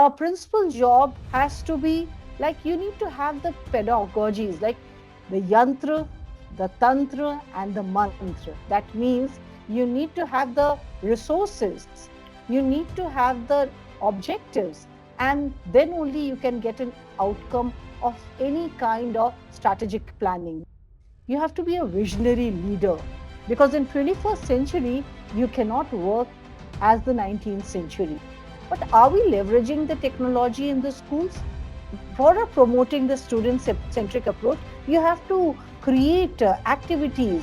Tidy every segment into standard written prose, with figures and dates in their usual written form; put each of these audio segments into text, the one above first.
a principal job has to be like you need to have the pedagogies, like the yantra, the tantra, and the mantra. That means you need to have the resources, you need to have the objectives, and then only you can get an outcome of any kind of strategic planning. You have to be a visionary leader because in 21st century you cannot work as the 19th century. But are we leveraging the technology in the schools? For promoting the student centric approach, you have to create activities.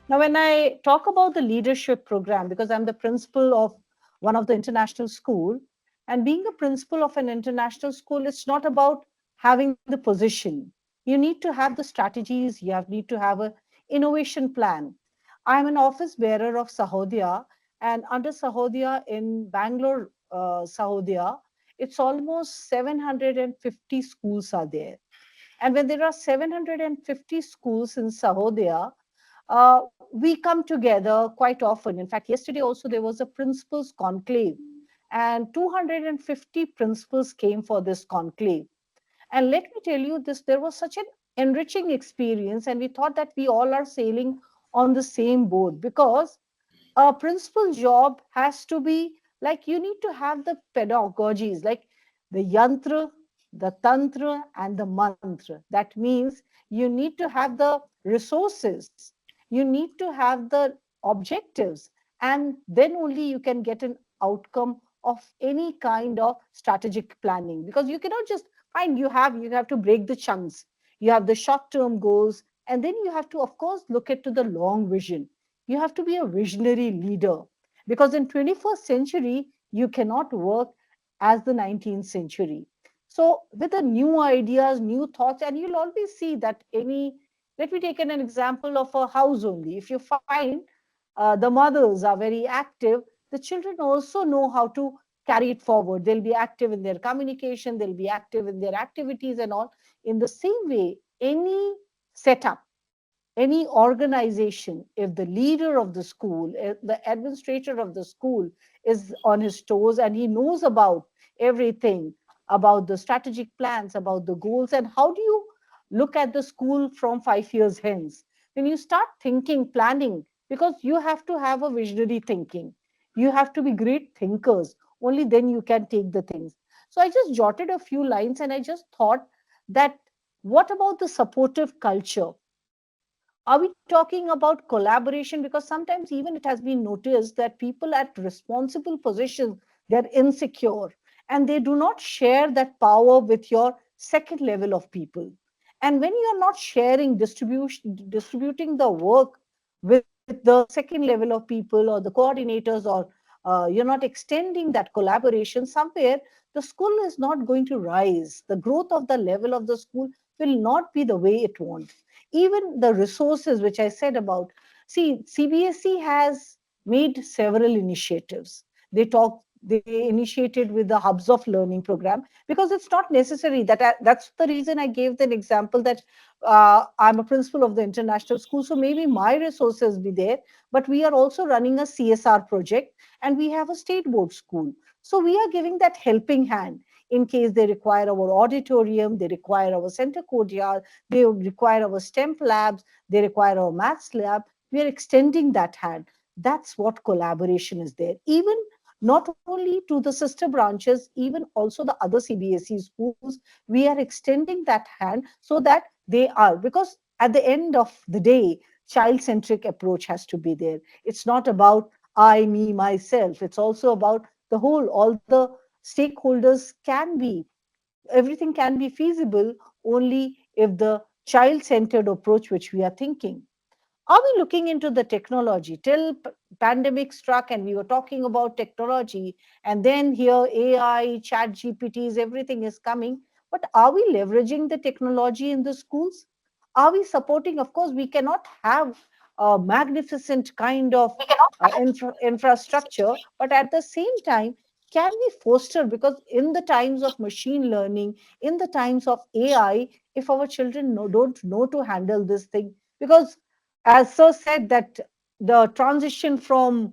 Now, when I talk about the leadership program, because I'm the principal of one of the international school, and being a principal of an international school, it's not about having the position. You need to have the strategies. Need to have a innovation plan. I'm an office bearer of Sahodhya, and under Sahodhya in Bangalore, Sahodhya, it's almost 750 schools are there. And when there are 750 schools in Sahodhya, we come together quite often. In fact, yesterday also there was a principals conclave, and 250 principals came for this conclave. And let me tell you this, there was such an enriching experience, and we thought that we all are sailing on the same boat because a principal job has to be like you need to have the pedagogies, like the yantra, the tantra, and the mantra. That means you need to have the resources, you need to have the objectives, and then only you can get an outcome of any kind of strategic planning, because you cannot just find you have to break the chunks. You have the short term goals, and then you have to of course look at to the long vision. You have to be a visionary leader because in 21st century you cannot work as the 19th century. So with the new ideas, new thoughts, and you'll always see that any, let me take an example of a house only. If you find the mothers are very active, the children also know how to carry it forward. They'll be active in their communication, they'll be active in their activities and all. In the same way, any setup, any organization, if the leader of the school, the administrator of the school is on his toes and he knows about everything, about the strategic plans, about the goals, and how do you look at the school from 5 years hence, when you start thinking, planning, because you have to have a visionary thinking. You have to be great thinkers. Only then you can take the things. So I just jotted a few lines and I just thought that what about the supportive culture? Are we talking about collaboration? Because sometimes even it has been noticed that people at responsible positions, they're insecure and they do not share that power with your second level of people. And when you're not sharing distributing the work with the second level of people or the coordinators, or you're not extending that collaboration somewhere, the school is not going to rise. The growth of the level of the school will not be the way it wants. Even the resources which I said about, see, CBSE has made several initiatives. They initiated with the hubs of learning program, because it's not necessary that's the reason I gave that example that I'm a principal of the international school, so maybe my resources be there, but we are also running a CSR project and we have a state board school. So we are giving that helping hand in case they require our auditorium, they require our center courtyard, they require our STEM labs, they require our maths lab. We are extending that hand. That's what collaboration is there. Even not only to the sister branches, even also the other CBSE schools, we are extending that hand so that they are, because at the end of the day, child centric approach has to be there. It's not about I, me, myself. It's also about the whole, all the stakeholders can be, everything can be feasible only if the child centered approach which we are thinking. Are we looking into the technology till pandemic struck and we were talking about technology, and then here AI, chat GPTs, everything is coming, but are we leveraging the technology in the schools? Are we supporting? Of course, we cannot have a magnificent kind of infrastructure, but at the same time, can we foster? Because in the times of machine learning, in the times of AI, if our children don't know to handle this thing, because as Sir said that the transition from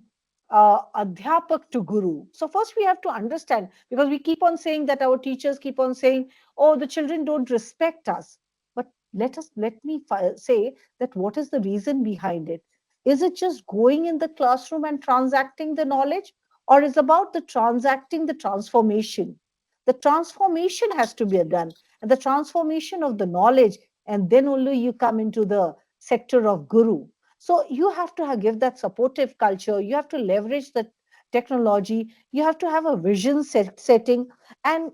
Adhyāpaka to Guru. So first we have to understand, because we keep on saying that our teachers keep on saying, oh, the children don't respect us. But let me say that what is the reason behind it? Is it just going in the classroom and transacting the knowledge, or is about the transacting the transformation? The transformation has to be done, and the transformation of the knowledge, and then only you come into the sector of Guru. So you have to give that supportive culture. You have to leverage the technology. You have to have a vision setting. And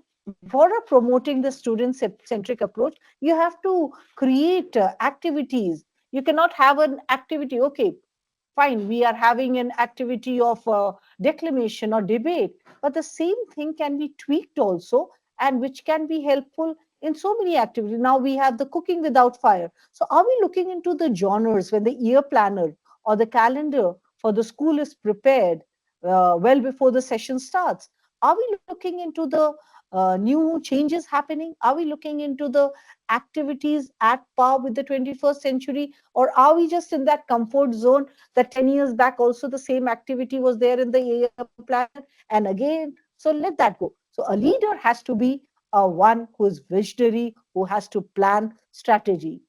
for promoting the student-centric approach, you have to create activities. You cannot have an activity, okay, fine, we are having an activity of declamation or debate, but the same thing can be tweaked also, and which can be helpful in so many activities. Now we have the cooking without fire. So are we looking into the genres when the year planner or the calendar for the school is prepared well before the session starts? Are we looking into the new changes happening? Are we looking into the activities at par with the 21st century? Or are we just in that comfort zone that 10 years back also the same activity was there in the year planner, and again, so let that go. So a leader has to be one who is visionary, who has to plan strategy.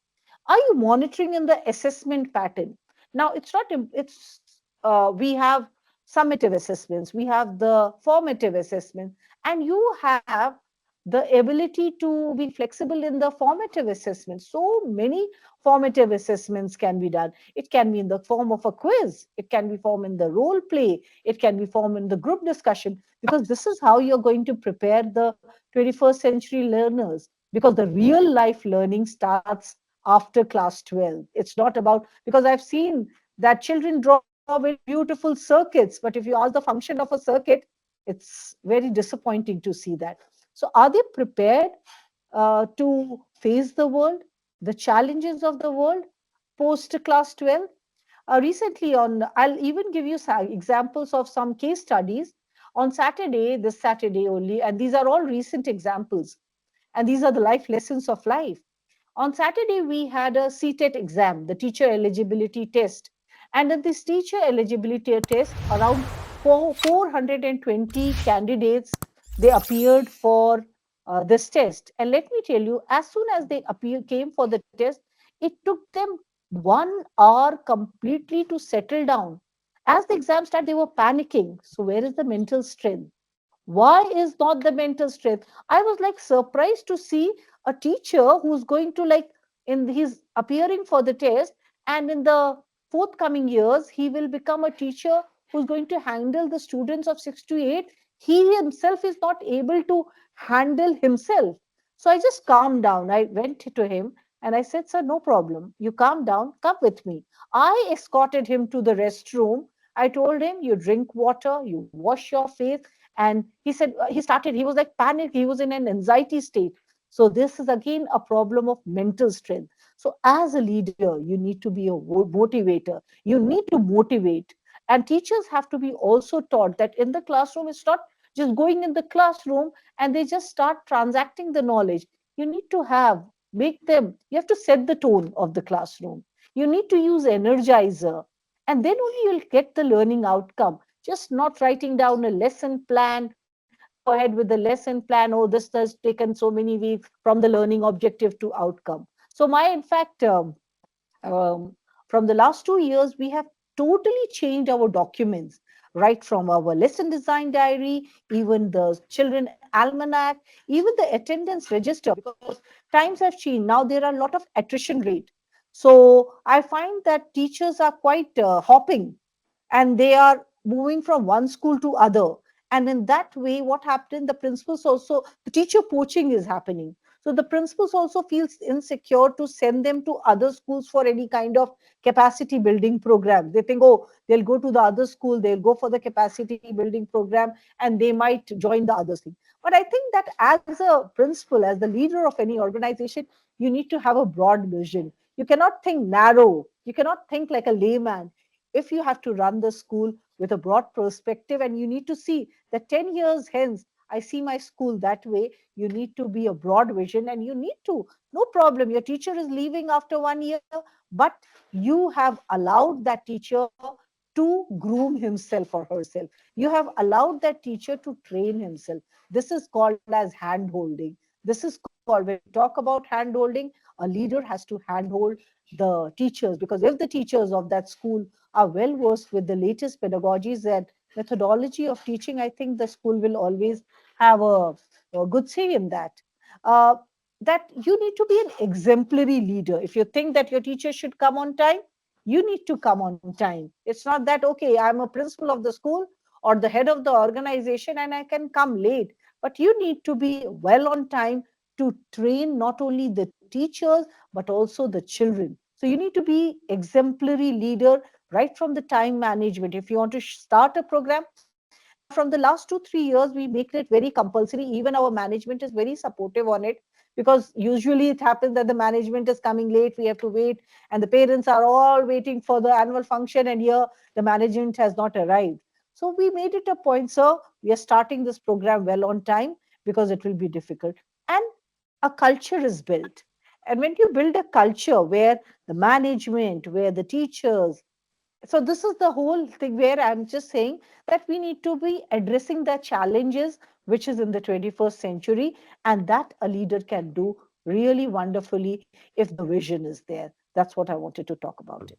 Are you monitoring in the assessment pattern? Now it's not, it's we have summative assessments, we have the formative assessment, and you have the ability to be flexible in the formative assessment. So many formative assessments can be done. It can be in the form of a quiz, it can be formed in the role play, it can be formed in the group discussion, because this is how you're going to prepare the 21st century learners, because the real life learning starts after class 12. It's not about, because I've seen that children draw very beautiful circuits, but if you ask the function of a circuit, it's very disappointing to see that. So are they prepared to face the world, the challenges of the world post class 12? Recently, I'll even give you some examples of some case studies. On Saturday, this Saturday only, and these are all recent examples, and these are the life lessons of life. On Saturday, we had a CTET exam, the teacher eligibility test. And in this teacher eligibility test, around 420 candidates, they appeared for this test. And let me tell you, as soon as they came for the test, it took them 1 hour completely to settle down. As the exam started, they were panicking. So where is the mental strength? Why is not the mental strength? I was like surprised to see a teacher who's going to like, in he's appearing for the test, and in the forthcoming years he will become a teacher who's going to handle the students of 6 to 8. He himself is not able to handle himself. So I just calmed down. I went to him and I said, sir, no problem, you calm down, come with me. I escorted him to the restroom. I told him, you drink water, you wash your face. And he said, he was like panic, he was in an anxiety state. So this is again a problem of mental strength. So as a leader, you need to be a motivator, you need to motivate. And teachers have to be also taught that in the classroom, it's not just going in the classroom and they just start transacting the knowledge. You need to make them, you have to set the tone of the classroom. You need to use energizer, and then only you'll get the learning outcome. Just not writing down a lesson plan, go ahead with the lesson plan, oh, this has taken so many weeks from the learning objective to outcome. So my, in fact, um, from the last 2 years, we have totally changed our documents, right from our lesson design diary, even the children almanac, even the attendance register, because times have changed. Now there are a lot of attrition rate. So I find that teachers are quite hopping, and they are moving from one school to other. And in that way, what happened, the principals also, the teacher poaching is happening. So the principals also feels insecure to send them to other schools for any kind of capacity building program. They think, oh, they'll go to the other school, they'll go for the capacity building program, and they might join the other thing. But I think that as a principal, as the leader of any organization, you need to have a broad vision. You cannot think narrow. You cannot think like a layman. If you have to run the school with a broad perspective, and you need to see that 10 years hence, I see my school that way, you need to be a broad vision, and you need to, no problem. Your teacher is leaving after 1 year, but you have allowed that teacher to groom himself or herself. You have allowed that teacher to train himself. This is called as hand holding. This is called, when we talk about hand holding, a leader has to handhold the teachers, because if the teachers of that school are well versed with the latest pedagogies and methodology of teaching, I think the school will always have a good say in that. Uh, that you need to be an exemplary leader. If you think that your teacher should come on time, you need to come on time. It's not that, okay, I'm a principal of the school or the head of the organization and I can come late, but you need to be well on time to train not only the teachers but also the children. So you need to be exemplary leader right from the time management. If you want to start a program, now from the last 2 3 years we make it very compulsory. Even our management is very supportive on it, because usually it happens that the management is coming late, we have to wait, and the parents are all waiting for the annual function, and here the management has not arrived. So we made it a point, sir, we are starting this program well on time, because it will be difficult. And a culture is built. And when you build a culture where the management, where the teachers, so this is the whole thing where I'm just saying that we need to be addressing the challenges which is in the 21st century, and that a leader can do really wonderfully if the vision is there. That's what I wanted to talk about it.